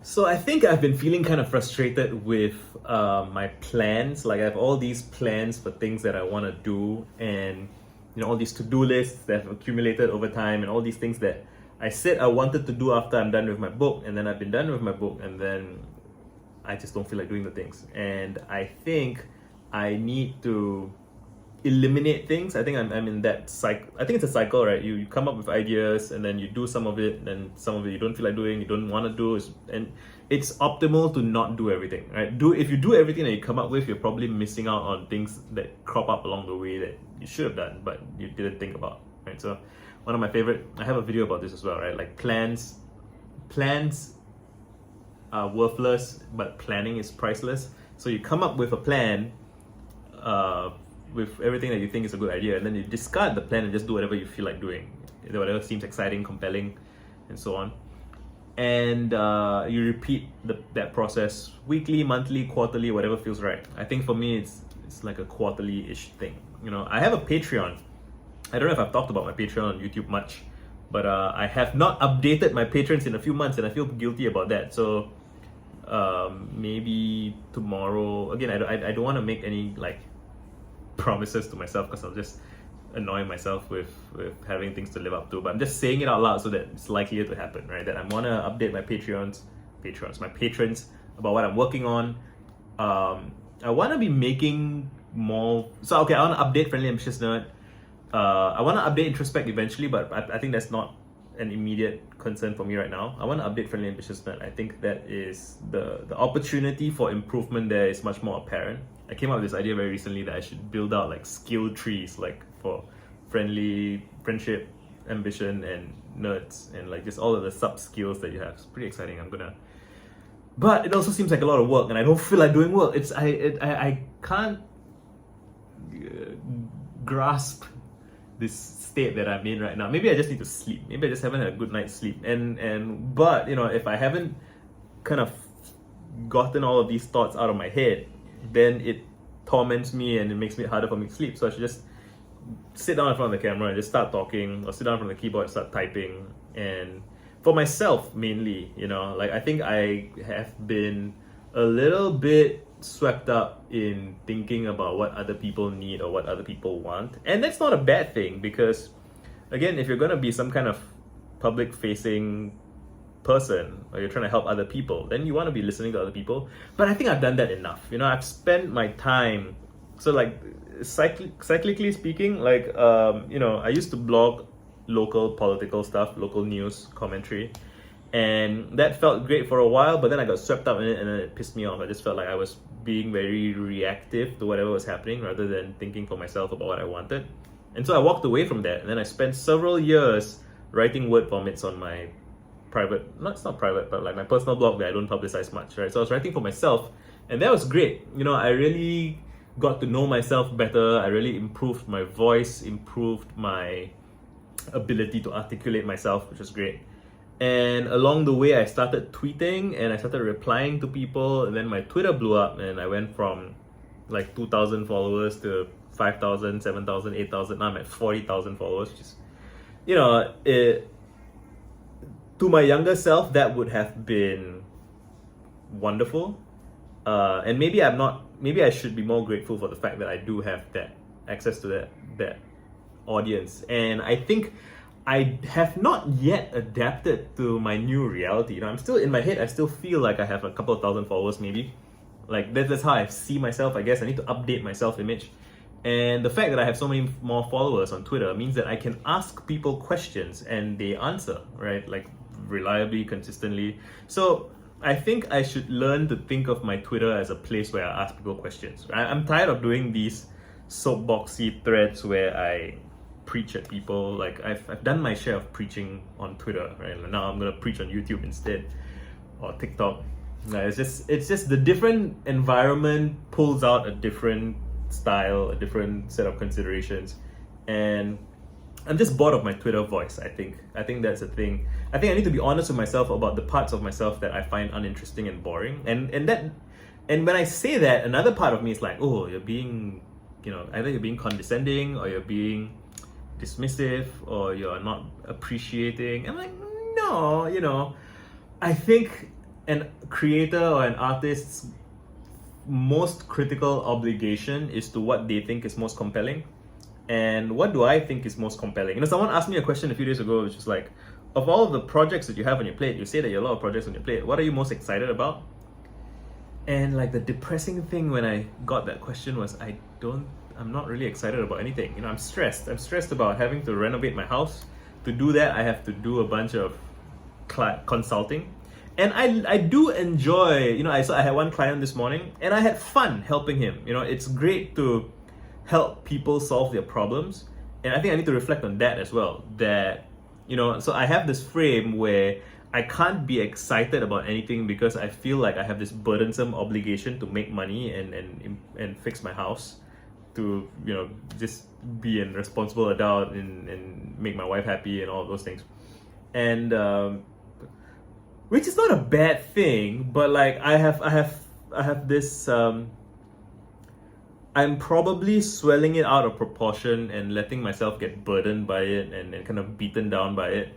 So I think I've been feeling kind of frustrated with my plans. Like I have all these plans for things that I want to do, and all these to-do lists that have accumulated over time, and all these things that I said I wanted to do after I'm done with my book, and then I've been done with my book, and then I just don't feel like doing the things. And I think I need to eliminate things. I think I'm in that cycle. I think it's a cycle, right? You come up with ideas and then you do some of it, and then some of it you don't feel like doing, you don't want to do. And it's optimal to not do everything, right? If you do everything that you come up with, you're probably missing out on things that crop up along the way that you should have done, but you didn't think about, right? So one of my favorite, I have a video about this as well, right? Like plans are worthless, but planning is priceless. So you come up with a plan, with everything that you think is a good idea, and then you discard the plan and just do whatever you feel like doing, whatever seems exciting, compelling, and so on. And you repeat that process weekly, monthly, quarterly, whatever feels right. I think for me, it's like a quarterly-ish thing. I have a Patreon. I don't know if I've talked about my Patreon on YouTube much, but I have not updated my patrons in a few months, and I feel guilty about that. So maybe tomorrow. Again, I don't want to make any promises to myself because I'll just annoy myself with having things to live up to. But I'm just saying it out loud so that it's likelier to happen, right? That I want to update my my patrons about what I'm working on. I want to be making more. So okay, I want to update Friendly Ambitious Nerd. I want to update Introspect eventually, but I think that's not an immediate concern for me right now. I want to update Friendly Ambitious Nerd. I think that is the opportunity for improvement there is much more apparent. I came up with this idea very recently that I should build out skill trees for friendship, ambition, and nerds, and just all of the sub skills that you have. It's pretty exciting. But it also seems like a lot of work, and I don't feel like doing work. I can't grasp this state that I'm in right now. Maybe I just need to sleep. Maybe I just haven't had a good night's sleep. But if I haven't kind of gotten all of these thoughts out of my head, then it torments me and it makes it harder for me to sleep. So I should just sit down in front of the camera and just start talking, or sit down in front of the keyboard and start typing. And for myself mainly, I think I have been a little bit swept up in thinking about what other people need or what other people want. And that's not a bad thing, because again, if you're going to be some kind of public facing person, or you're trying to help other people, then you want to be listening to other people. But I think I've done that enough. I've spent my time, so cyclically speaking, I used to blog local political stuff, local news commentary, and that felt great for a while, but then I got swept up in it and then it pissed me off. I just felt like I was being very reactive to whatever was happening rather than thinking for myself about what I wanted. And so I walked away from that, and then I spent several years writing word vomits on my it's not private, but my personal blog that I don't publicize much, right? So I was writing for myself, and that was great. I really got to know myself better. I really improved my voice, improved my ability to articulate myself, which was great. And along the way, I started tweeting and I started replying to people, and then my Twitter blew up, and I went from 2,000 followers to 5,000, 7,000, 8,000. Now I'm at 40,000 followers, which is, to my younger self, that would have been wonderful. And maybe I should be more grateful for the fact that I do have that access to that audience. And I think I have not yet adapted to my new reality. I'm still in my head, I still feel like I have a couple of thousand followers maybe. That's how I see myself, I guess. I need to update my self-image. And the fact that I have so many more followers on Twitter means that I can ask people questions and they answer, right? Reliably, consistently. So I think I should learn to think of my Twitter as a place where I ask people questions. I'm tired of doing these soapboxy threads where I preach at people. I've done my share of preaching on Twitter, right? Now I'm gonna preach on YouTube instead, or TikTok. It's just the different environment pulls out a different style, a different set of considerations, and I'm just bored of my Twitter voice. I think that's a thing. I think I need to be honest with myself about the parts of myself that I find uninteresting and boring. And when I say that, another part of me is like, oh, you're being, either you're being condescending, or you're being dismissive, or you're not appreciating. I'm like, no, I think, an creator or an artist's most critical obligation is to what they think is most compelling. And what do I think is most compelling? Someone asked me a question a few days ago, which is like, of all of the projects that you have on your plate, you say that you have a lot of projects on your plate, what are you most excited about? And like the depressing thing when I got that question was I'm not really excited about anything. I'm stressed. I'm stressed about having to renovate my house. To do that, I have to do a bunch of consulting. And I do enjoy, I had one client this morning and I had fun helping him. It's great to help people solve their problems. And I think I need to reflect on that as well. That, so I have this frame where I can't be excited about anything because I feel like I have this burdensome obligation to make money and fix my house, to just be a responsible adult and make my wife happy and all those things. And which is not a bad thing, but like I have this I'm probably swelling it out of proportion and letting myself get burdened by it and kind of beaten down by it.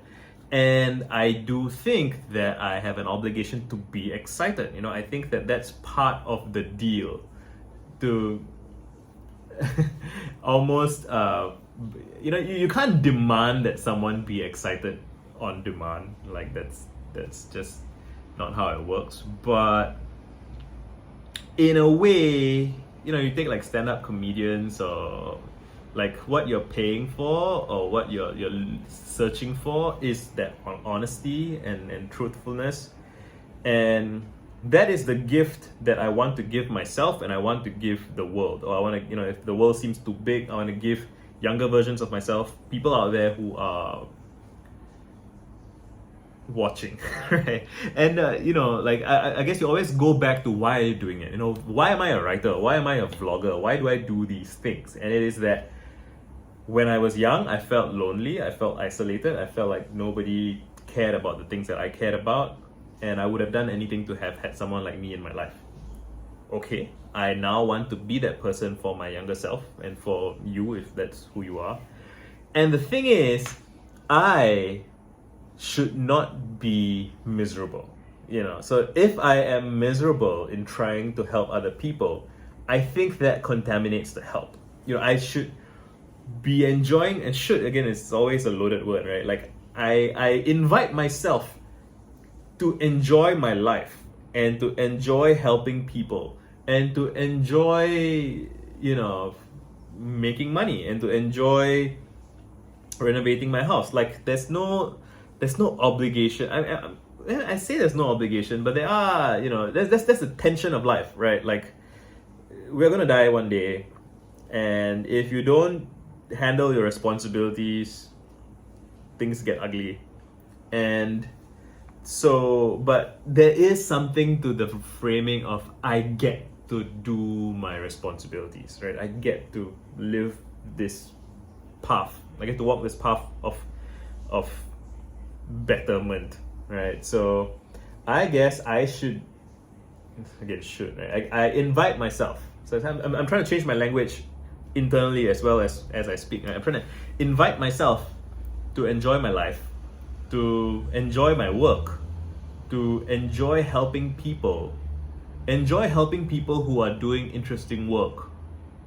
And I do think that I have an obligation to be excited. I think that that's part of the deal, to almost you can't demand that someone be excited on demand. Like that's just not how it works. But in a way, you take like stand-up comedians, or like what you're paying for or what you're searching for is that honesty and truthfulness. And that is the gift that I want to give myself and I want to give the world. Or I want to, if the world seems too big, I want to give younger versions of myself, people out there who are watching, right? And I guess you always go back to why are you doing it? Why am I a writer? Why am I a vlogger? Why do I do these things? And it is that when I was young, I felt lonely, I felt isolated, I felt like nobody cared about the things that I cared about, and I would have done anything to have had someone like me in my life. Okay, I now want to be that person for my younger self and for you, if that's who you are. And the thing is, I should not be miserable. So if I am miserable in trying to help other people, I think that contaminates the help. I should be enjoying, and should, again, it's always a loaded word, right? Like I invite myself to enjoy my life and to enjoy helping people and to enjoy making money and to enjoy renovating my house. Like there's no obligation. I say there's no obligation, but there are, that's the tension of life, right? Like we're gonna die one day, and if you don't handle your responsibilities, things get ugly. And so, but there is something to the framing of I get to do my responsibilities, right? I get to live this path. I get to walk this path of betterment, right? So I guess I should, right? I invite myself. So I'm trying to change my language internally as well as I speak. I'm trying to invite myself to enjoy my life, to enjoy my work, to enjoy helping people who are doing interesting work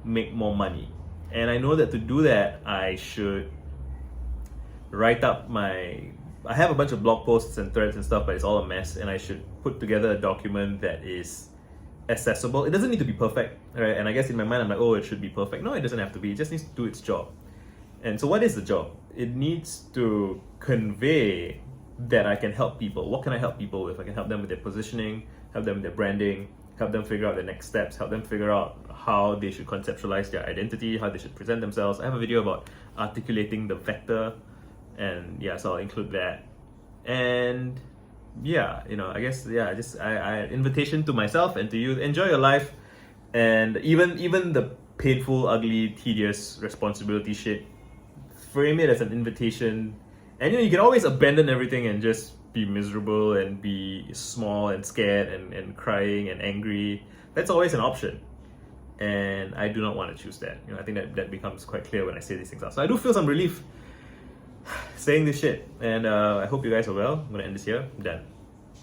make more money. And I know that to do that, I should write up I have a bunch of blog posts and threads and stuff, but it's all a mess, and I should put together a document that is accessible. It doesn't need to be perfect, right? And I guess in my mind, I'm like, oh, it should be perfect. No, it doesn't have to be. It just needs to do its job. And so what is the job? It needs to convey that I can help people. What can I help people with? I can help them with their positioning, help them with their branding, help them figure out their next steps, help them figure out how they should conceptualize their identity, how they should present themselves. I have a video about articulating the vector, and yeah, so I'll include that. And yeah, I guess, yeah, just I invitation to myself and to you: enjoy your life, and even the painful, ugly, tedious responsibility shit, frame it as an invitation. And you can always abandon everything and just be miserable and be small and scared and crying and angry. That's always an option, and I do not want to choose that. I think that becomes quite clear when I say these things out. So I do feel some relief saying this shit, and I hope you guys are well. I'm gonna end this here. I'm done.